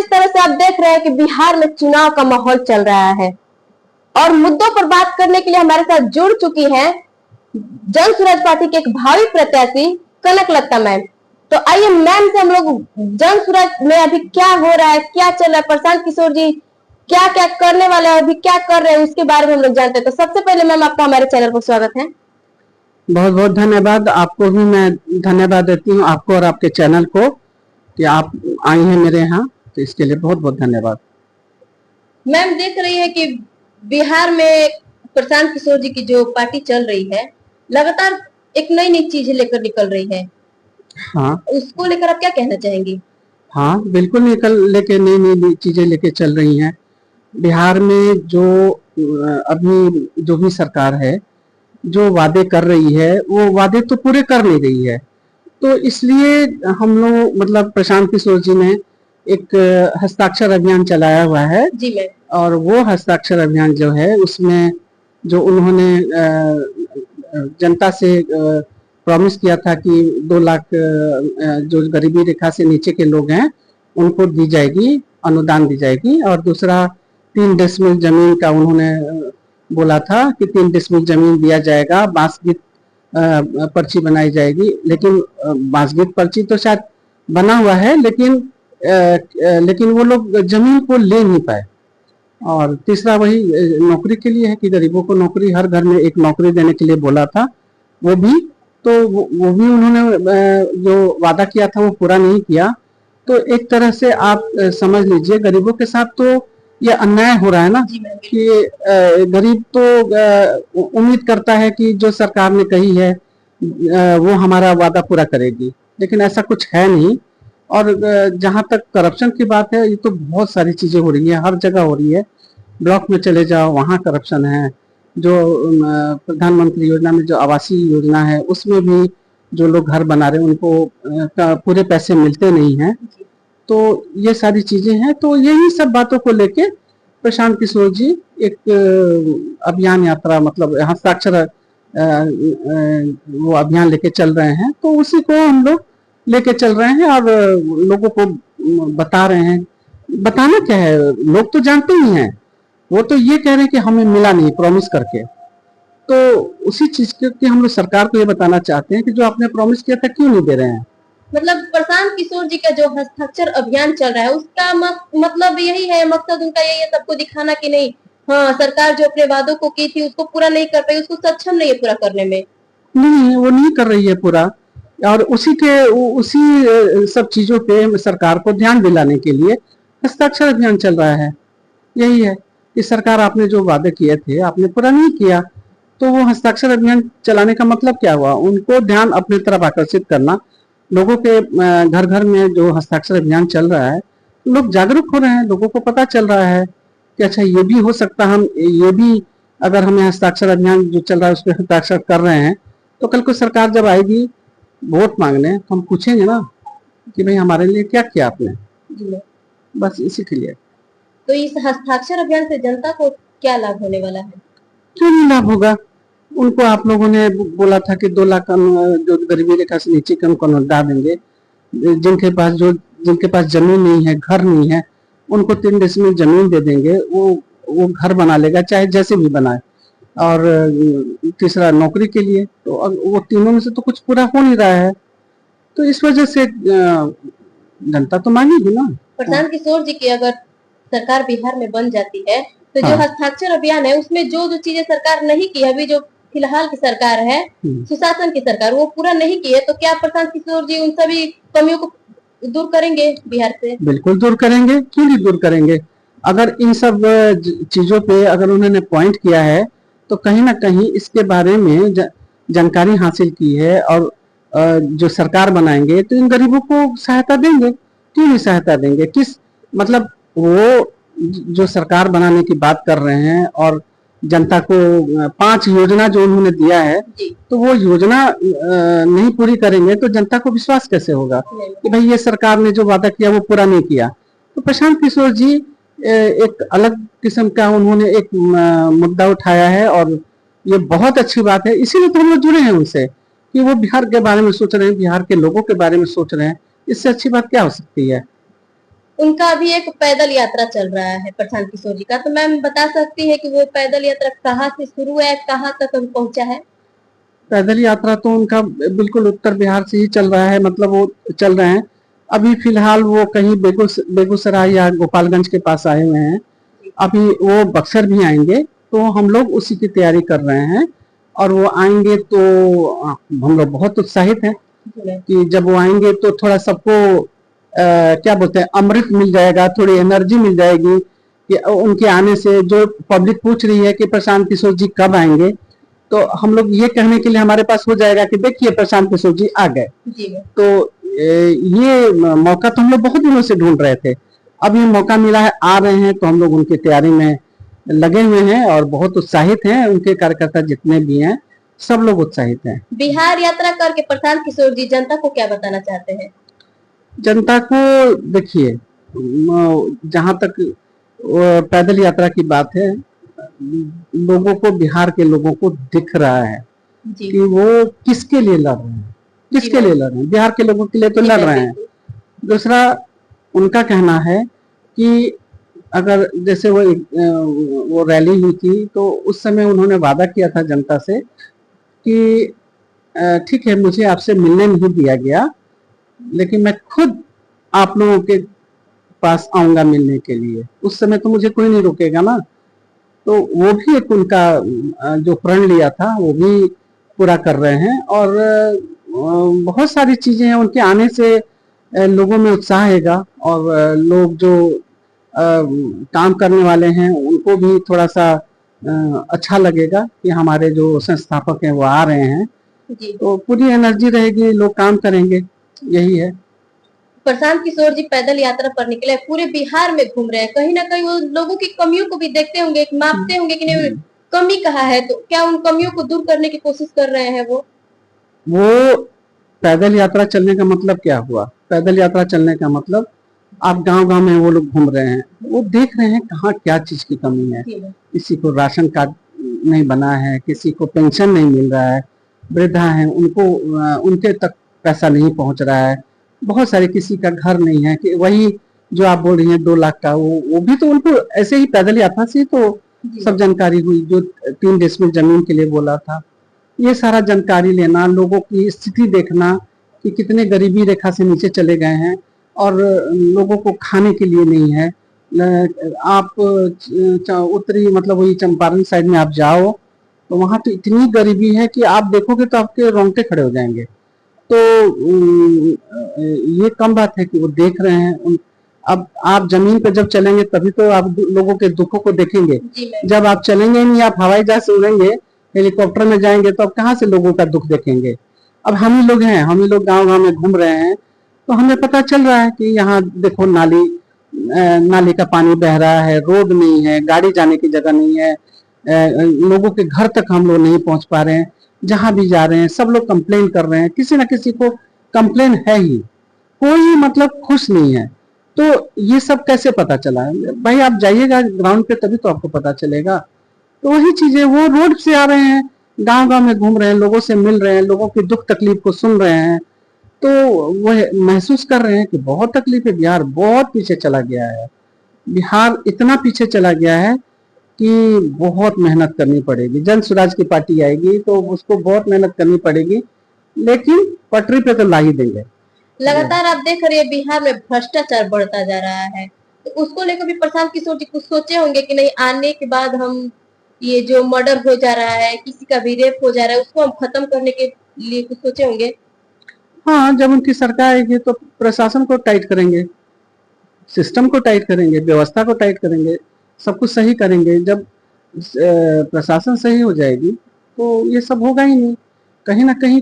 जिस तरह से आप देख रहे हैं कि बिहार में चुनाव का माहौल चल रहा है और मुद्दों पर बात करने के लिए हमारे साथ जुड़ चुकी हैं जन सुराज पार्टी के एक भावी प्रत्याशी कनक लता मैम। तो आइए मैम से हम लोग जन सुराज में अभी क्या हो रहा है, क्या चल रहा है, प्रशांत किशोर जी क्या क्या करने वाले हैं, अभी क्या कर रहे हैं, उसके बारे में हम लोग जानते हैं। तो सबसे पहले मैम आपका हमारे चैनल पर स्वागत है। बहुत बहुत धन्यवाद। आपको भी मैं धन्यवाद देती हूँ, आपको और आपके चैनल को, कि आप आई हैं मेरे यहाँ, तो इसके लिए बहुत बहुत धन्यवाद। मैम देख रही है कि बिहार में प्रशांत किशोर जी की जो पार्टी चल रही है लगातार एक नई नई चीजें लेकर निकल रही है। हाँ, उसको लेकर आप क्या कहना चाहेंगी? हाँ बिल्कुल, नई नई चीजें लेके चल रही हैं। बिहार में जो अभी जो भी सरकार है, जो वादे कर रही है, वो वादे तो पूरे कर नहीं रही है। तो इसलिए हम लोग, मतलब प्रशांत किशोर जी ने एक हस्ताक्षर अभियान चलाया हुआ है जी मैम। और वो हस्ताक्षर अभियान जो है, उसमें जो उन्होंने जनता से प्रॉमिस किया था कि 2 लाख जो गरीबी रेखा से नीचे के लोग हैं उनको दी जाएगी, अनुदान दी जाएगी। और दूसरा 3 डेसिमल जमीन का उन्होंने बोला था कि 3 डेसिमल जमीन दिया जाएगा, बांसगीत पर्ची बनाई जाएगी। लेकिन बांसगीत पर्ची तो शायद बना हुआ है, लेकिन वो लोग जमीन को ले नहीं पाए। और तीसरा वही नौकरी के लिए है कि गरीबों को नौकरी, हर घर में एक नौकरी देने के लिए बोला था, वो भी उन्होंने जो वादा किया था वो पूरा नहीं किया। तो एक तरह से आप समझ लीजिए, गरीबों के साथ तो ये अन्याय हो रहा है ना, कि गरीब तो उम्मीद करता है कि जो सरकार ने कही है वो हमारा वादा पूरा करेगी, लेकिन ऐसा कुछ है नहीं। और जहां तक करप्शन की बात है, ये तो बहुत सारी चीजें हो रही है, हर जगह हो रही है। ब्लॉक में चले जाओ, वहाँ करप्शन है। जो प्रधानमंत्री योजना में जो आवासीय योजना है, उसमें भी जो लोग घर बना रहे हैं उनको पूरे पैसे मिलते नहीं हैं। तो ये सारी चीजें हैं। तो यही सब बातों को लेके प्रशांत किशोर जी एक अभियान यात्रा, मतलब हस्ताक्षर वो अभियान लेके चल रहे हैं। तो उसी को हम लोग लेके चल रहे हैं और लोगों को बता रहे हैं। बताना क्या है, लोग तो जानते ही हैं। वो तो ये कह रहे हैं कि हमें मिला नहीं प्रॉमिस करके। तो उसी चीज के हम लोग सरकार को ये बताना चाहते हैं कि जो आपने प्रॉमिस किया था क्यों नहीं दे रहे हैं। मतलब प्रशांत किशोर जी का जो हस्ताक्षर अभियान चल रहा है उसका मतलब यही है, मकसद उनका यही है सबको दिखाना कि नहीं, हाँ सरकार जो अपने वादों को की थी उसको पूरा नहीं कर पाई, उसको सक्षम नहीं है पूरा करने में। नहीं, वो नहीं कर रही है पूरा। और उसी सब चीजों पे सरकार को ध्यान दिलाने के लिए हस्ताक्षर अभियान चल रहा है। यही है कि सरकार, आपने जो वादे किए थे आपने पूरा नहीं किया, तो वो हस्ताक्षर अभियान चलाने का मतलब क्या हुआ? उनको ध्यान अपनी तरफ आकर्षित करना। लोगों के घर घर में जो हस्ताक्षर अभियान चल रहा है, लोग जागरूक हो रहे हैं, लोगों को पता चल रहा है कि अच्छा ये भी हो सकता, हम ये भी, अगर हमें हस्ताक्षर अभियान जो चल रहा है उस पर हस्ताक्षर कर रहे हैं, तो कल को सरकार जब आएगी वोट मांगने, तो हम पूछेंगे ना कि भाई हमारे लिए क्या किया आपने। बस इसी के लिए। तो इस हस्ताक्षर अभियान से जनता को क्या लाभ होने वाला है? क्यों नहीं लाभ होगा? उनको आप लोगों ने बोला था कि 2 लाख जो गरीबी रेखा से नीचे के उनको अनुदान देंगे। जिनके पास जमीन नहीं है, घर नहीं है, उनको 3 डेसिमल जमीन दे देंगे, वो घर बना लेगा, चाहे जैसे भी बनाए। और तीसरा नौकरी के लिए, तो वो तीनों में से तो कुछ पूरा हो नहीं रहा है। तो इस वजह से जनता तो मांगेगी ना। प्रशांत किशोर जी की अगर सरकार बिहार में बन जाती है, तो जो हस्ताक्षर अभियान है उसमें जो जो चीजें सरकार नहीं की है, अभी जो फिलहाल की सरकार है, सुशासन की सरकार, वो पूरा नहीं की है, तो क्या प्रशांत किशोर जी उन सभी कमियों को दूर करेंगे बिहार से? बिल्कुल दूर करेंगे, क्यों नहीं दूर करेंगे। अगर इन सब चीजों पे अगर उन्होंने पॉइंट किया है, तो कहीं ना कहीं इसके बारे में जानकारी हासिल की है, और जो सरकार बनाएंगे तो इन गरीबों को सहायता देंगे। क्यों नहीं सहायता देंगे? किस मतलब, वो जो सरकार बनाने की बात कर रहे हैं और जनता को 5 योजना जो उन्होंने दिया है, तो वो योजना नहीं पूरी करेंगे तो जनता को विश्वास कैसे होगा कि भाई ये सरकार ने जो वादा किया वो पूरा नहीं किया। तो प्रशांत किशोर जी एक अलग किस्म का उन्होंने एक मुद्दा उठाया है, और ये बहुत अच्छी बात है। इसीलिए तो हम लोग जुड़े हैं उनसे, कि वो बिहार के बारे में सोच रहे हैं, बिहार के लोगों के बारे में सोच रहे हैं। इससे अच्छी बात क्या हो सकती है? उनका अभी एक पैदल यात्रा चल रहा है प्रशांत किशोर जी का, तो मैम बता सकती है कि वो पैदल यात्रा कहाँ से शुरू है, कहाँ तक अभी पहुंचा है? पैदल यात्रा तो उनका बिल्कुल उत्तर बिहार से ही चल रहा है, मतलब वो चल रहे हैं। अभी फिलहाल वो कहीं बेगूसराय या गोपालगंज के पास आए हुए हैं। अभी वो बक्सर भी आएंगे, तो हम लोग उसी की तैयारी कर रहे हैं। और वो आएंगे तो हम लोग बहुत उत्साहित हैं कि जब वो आएंगे तो थोड़ा सबको क्या बोलते हैं, अमृत मिल जाएगा, थोड़ी एनर्जी मिल जाएगी कि उनके आने से। जो पब्लिक पूछ रही है कि प्रशांत किशोर जी कब आएंगे, तो हम लोग ये कहने के लिए हमारे पास हो जाएगा कि देखिए प्रशांत किशोर जी आ गए। तो ये मौका तो हम लोग बहुत दिनों से ढूंढ रहे थे, अब ये मौका मिला है, आ रहे हैं, तो हम लोग उनकी तैयारी में लगे हुए हैं और बहुत उत्साहित हैं। उनके कार्यकर्ता जितने भी हैं सब लोग उत्साहित हैं। बिहार यात्रा करके प्रशांत किशोर जी जनता को क्या बताना चाहते हैं? जनता को देखिए, जहां तक पैदल यात्रा की बात है, लोगों को, बिहार के लोगों को दिख रहा है कि वो किसके लिए लड़ रहे हैं, किसके लिए लड़ रहे हैं। बिहार के लोगों के लिए तो लड़ रहे हैं। दूसरा, उनका कहना है कि अगर जैसे वो रैली हुई थी, तो उस समय उन्होंने वादा किया था जनता से कि ठीक है, मुझे आपसे मिलने नहीं दिया गया, लेकिन मैं खुद आप लोगों के पास आऊंगा मिलने के लिए। उस समय तो मुझे कोई नहीं रोकेगा ना। तो वो भी एक उनका जो प्रण लिया था वो भी पूरा कर रहे हैं। और बहुत सारी चीजें हैं, उनके आने से लोगों में उत्साह आएगा। और लोग जो काम करने वाले हैं उनको भी थोड़ा सा अच्छा लगेगा कि हमारे जो संस्थापक हैं वो आ रहे हैं। तो पूरी एनर्जी रहेगी, लोग काम करेंगे, यही है। प्रशांत किशोर जी पैदल यात्रा पर निकले, पूरे बिहार में घूम रहे हैं, कहीं ना कहीं वो लोगों की कमियों को भी देखते होंगे, मापते होंगे कि नहीं कमी कहाँ है, तो क्या उन कमियों को दूर करने की कोशिश कर रहे हैं वो? पैदल यात्रा चलने का मतलब क्या हुआ? पैदल यात्रा चलने का मतलब आप गांव-गांव में वो लोग घूम रहे हैं, वो देख रहे हैं कहाँ क्या चीज की कमी है। किसी को राशन कार्ड नहीं बना है, किसी को पेंशन नहीं मिल रहा है, वृद्धा है उनको उनके तक पैसा नहीं पहुंच रहा है, बहुत सारे, किसी का घर नहीं है। कि वही जो आप बोल रही हैं 2 लाख का, वो भी तो उनको ऐसे ही पैदल यात्रा से तो सब जानकारी हुई। जो 3 डेसिमल जमीन के लिए बोला था, ये सारा जानकारी लेना, लोगों की स्थिति देखना कि कितने गरीबी रेखा से नीचे चले गए हैं और लोगों को खाने के लिए नहीं है। आप उत्तरी, मतलब वही चंपारण साइड में आप जाओ तो वहां तो इतनी गरीबी है कि आप देखोगे तो आपके रोंगटे खड़े हो जाएंगे। तो ये कम बात है कि वो देख रहे हैं। अब आप जमीन पर जब चलेंगे तभी तो आप लोगों के दुखों को देखेंगे। जब आप चलेंगे नहीं, आप हवाई जहाज से उड़ेंगे, हेलीकॉप्टर में जाएंगे, तो अब कहाँ से लोगों का दुख देखेंगे? अब हम ही लोग हैं, हम ही लोग गांव गांव में घूम रहे हैं, तो हमें पता चल रहा है कि यहाँ देखो नाली का पानी बह रहा है, रोड नहीं है, गाड़ी जाने की जगह नहीं है, लोगों के घर तक हम लोग नहीं पहुंच पा रहे हैं। जहां भी जा रहे हैं सब लोग कंप्लेन कर रहे हैं, किसी ना किसी को कंप्लेन है ही, कोई मतलब खुश नहीं है। तो ये सब कैसे पता चला है भाई? आप जाइएगा ग्राउंड पे तभी तो आपको पता चलेगा। तो वही चीजें, वो रोड से आ रहे हैं, गांव गांव में घूम रहे हैं, लोगों से मिल रहे हैं, लोगों की दुख तकलीफ को सुन रहे हैं, तो वो महसूस कर रहे हैं कि बहुत तकलीफ है, बिहार बहुत पीछे चला गया है। बिहार इतना पीछे चला गया है कि बहुत मेहनत करनी पड़ेगी। जन स्वराज की पार्टी आएगी तो उसको बहुत मेहनत करनी पड़ेगी, लेकिन पटरी पे तो ला ही देंगे। लगातार आप देख रहे हैं बिहार में भ्रष्टाचार बढ़ता जा रहा है, तो उसको लेकर भी प्रशांत किशोर जी कुछ सोचे होंगे कि नहीं, आने के बाद हम ये जो मर्डर हो जा रहा है, किसी का भी रेप हो जा रहा है, उसको हम खत्म करने के लिए कुछ सोचे होंगे? हाँ, जब उनकी सरकार आएगी तो प्रशासन को टाइट करेंगे, सिस्टम को टाइट करेंगे, व्यवस्था को टाइट करेंगे, सब कुछ सही करेंगे। जब प्रशासन सही हो जाएगी तो ये सब होगा ही नहीं। कहीं ना कहीं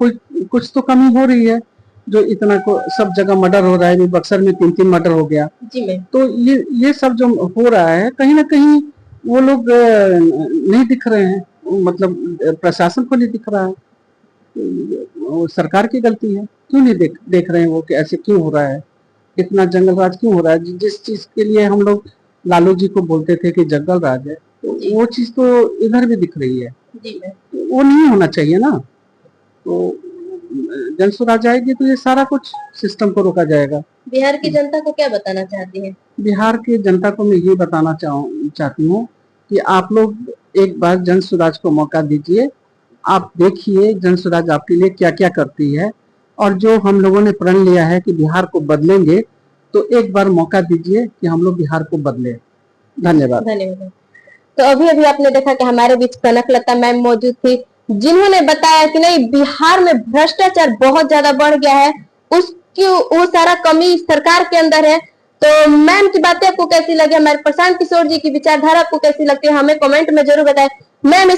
कुछ तो कमी हो रही है, जो इतना को सब जगह मर्डर हो रहा है। बक्सर में 3-3 मर्डर हो गया, तो ये सब जो हो रहा है, कहीं ना कहीं वो लोग नहीं दिख रहे हैं, मतलब प्रशासन को नहीं दिख रहा है। वो सरकार की गलती है, क्यों नहीं देख रहे हैं वो कि ऐसे क्यों हो रहा है, इतना जंगल राज क्यों हो रहा है? जिस चीज के लिए हम लोग लालू जी को बोलते थे कि जंगल राज है, तो वो चीज तो इधर भी दिख रही है। तो वो नहीं होना चाहिए ना। तो जन स्वराज आएगी तो ये सारा कुछ सिस्टम को रोका जाएगा। बिहार की जनता को क्या बताना चाहती है? बिहार की जनता को मैं ये बताना चाहती हूँ कि आप लोग एक बार जन स्वराज को मौका दीजिए। आप देखिए जन स्वराज आपके लिए क्या क्या करती है, और जो हम लोगों ने प्रण लिया है कि बिहार को बदलेंगे, तो एक बार मौका दीजिए कि हम लोग बिहार को बदले। धन्यवाद। धन्यवाद। तो अभी अभी आपने देखा कि हमारे बीच कनकलता मैम मौजूद थी, जिन्होंने बताया कि नहीं, बिहार में भ्रष्टाचार बहुत ज्यादा बढ़ गया है, उसकी वो सारा कमी सरकार के अंदर है। तो मैम की बातें आपको कैसी लगी, हमारे प्रशांत किशोर जी की विचारधारा आपको कैसी लगती है, हमें कमेंट में जरूर बताएं। मैम इसे